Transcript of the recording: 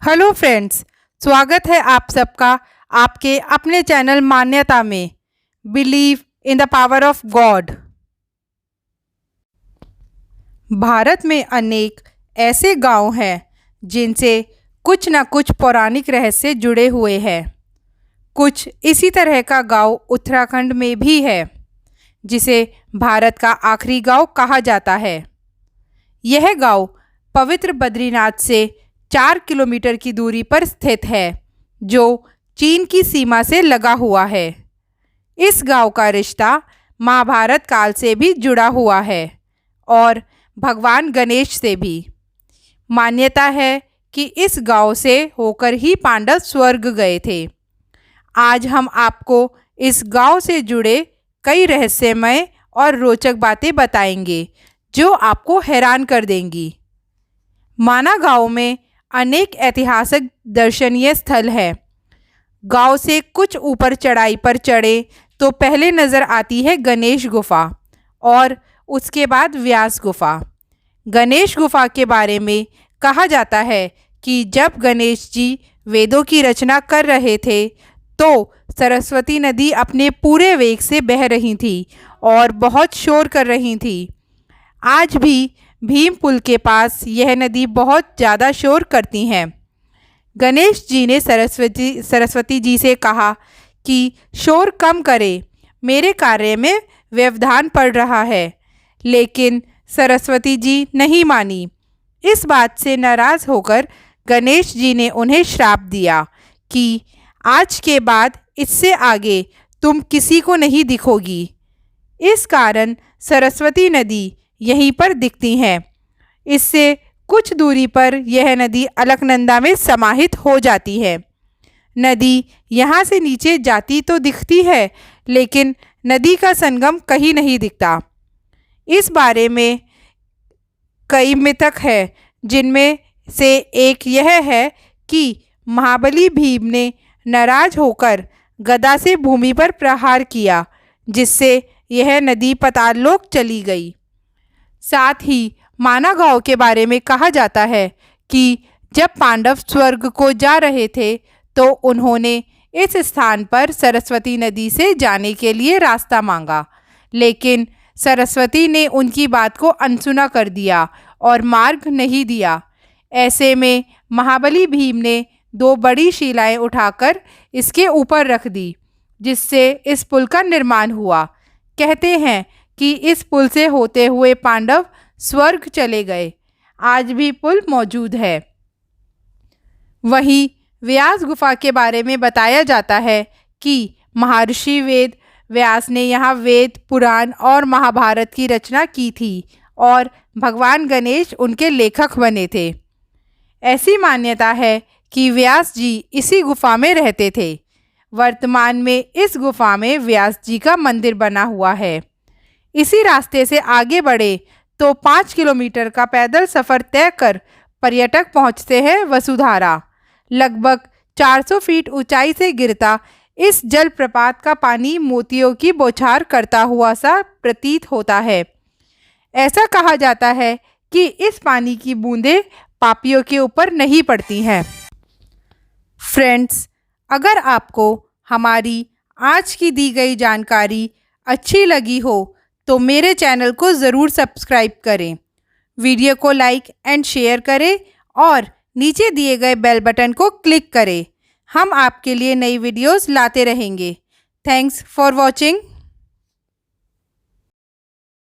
Hello friends, स्वागत है आप सबका आपके अपने चैनल मान्यता में। Believe in the power of God. Bharat में अनेक ऐसे गांव हैं जिनसे कुछ न कुछ पौराणिक रहस्य जुड़े हुए हैं। कुछ इसी तरह का गांव उत्तराखंड में भी है, जिसे भारत का आखिरी गांव कहा जाता है। यह गांव पवित्र बद्रीनाथ से 4 किलोमीटर की दूरी पर स्थित है, जो चीन की सीमा से लगा हुआ है। इस गांव का रिश्ता महाभारत काल से भी जुड़ा हुआ है और भगवान गणेश से भी। मान्यता है कि इस गांव से होकर ही पांडव स्वर्ग गए थे। आज हम आपको इस गांव से जुड़े कई रहस्यमय और रोचक बातें बताएंगे, जो आपको हैरान कर देंगी। माना गांव में अनेक ऐतिहासिक दर्शनीय स्थल हैं। गांव से कुछ ऊपर चढ़ाई पर चढ़े तो पहले नज़र आती है गणेश गुफा और उसके बाद व्यास गुफा। गणेश गुफा के बारे में कहा जाता है कि जब गणेश जी वेदों की रचना कर रहे थे तो सरस्वती नदी अपने पूरे वेग से बह रही थी और बहुत शोर कर रही थी। आज भी भीम पुल के पास यह नदी बहुत ज़्यादा शोर करती हैं। गणेश जी ने सरस्वती जी से कहा कि शोर कम करे, मेरे कार्य में व्यवधान पड़ रहा है, लेकिन सरस्वती जी नहीं मानी। इस बात से नाराज़ होकर गणेश जी ने उन्हें श्राप दिया कि आज के बाद इससे आगे तुम किसी को नहीं दिखोगी। इस कारण सरस्वती नदी यहीं पर दिखती हैं। इससे कुछ दूरी पर यह नदी अलकनंदा में समाहित हो जाती है। नदी यहाँ से नीचे जाती तो दिखती है, लेकिन नदी का संगम कहीं नहीं दिखता। इस बारे में कई मिथक है, जिनमें से एक यह है कि महाबली भीम ने नाराज होकर गदा से भूमि पर प्रहार किया, जिससे यह नदी पाताललोक चली गई। साथ ही माना गांव के बारे में कहा जाता है कि जब पांडव स्वर्ग को जा रहे थे तो उन्होंने इस स्थान पर सरस्वती नदी से जाने के लिए रास्ता मांगा, लेकिन सरस्वती ने उनकी बात को अनसुना कर दिया और मार्ग नहीं दिया। ऐसे में महाबली भीम ने 2 बड़ी शिलाएं उठाकर इसके ऊपर रख दी, जिससे इस पुल का निर्माण हुआ। कहते हैं कि इस पुल से होते हुए पांडव स्वर्ग चले गए। आज भी पुल मौजूद है। वहीं व्यास गुफा के बारे में बताया जाता है कि महर्षि वेद व्यास ने यहाँ वेद, पुराण और महाभारत की रचना की थी और भगवान गणेश उनके लेखक बने थे। ऐसी मान्यता है कि व्यास जी इसी गुफा में रहते थे। वर्तमान में इस गुफा में व्यास जी का मंदिर बना हुआ है। इसी रास्ते से आगे बढ़े तो 5 किलोमीटर का पैदल सफ़र तय कर पर्यटक पहुंचते हैं वसुधारा। लगभग 400 फीट ऊंचाई से गिरता इस जलप्रपात का पानी मोतियों की बौछार करता हुआ सा प्रतीत होता है। ऐसा कहा जाता है कि इस पानी की बूंदें पापियों के ऊपर नहीं पड़ती हैं। फ्रेंड्स, अगर आपको हमारी आज की दी गई जानकारी अच्छी लगी हो तो मेरे चैनल को ज़रूर सब्सक्राइब करें, वीडियो को लाइक एंड शेयर करें और नीचे दिए गए बेल बटन को क्लिक करें। हम आपके लिए नई वीडियोस लाते रहेंगे। Thanks for watching.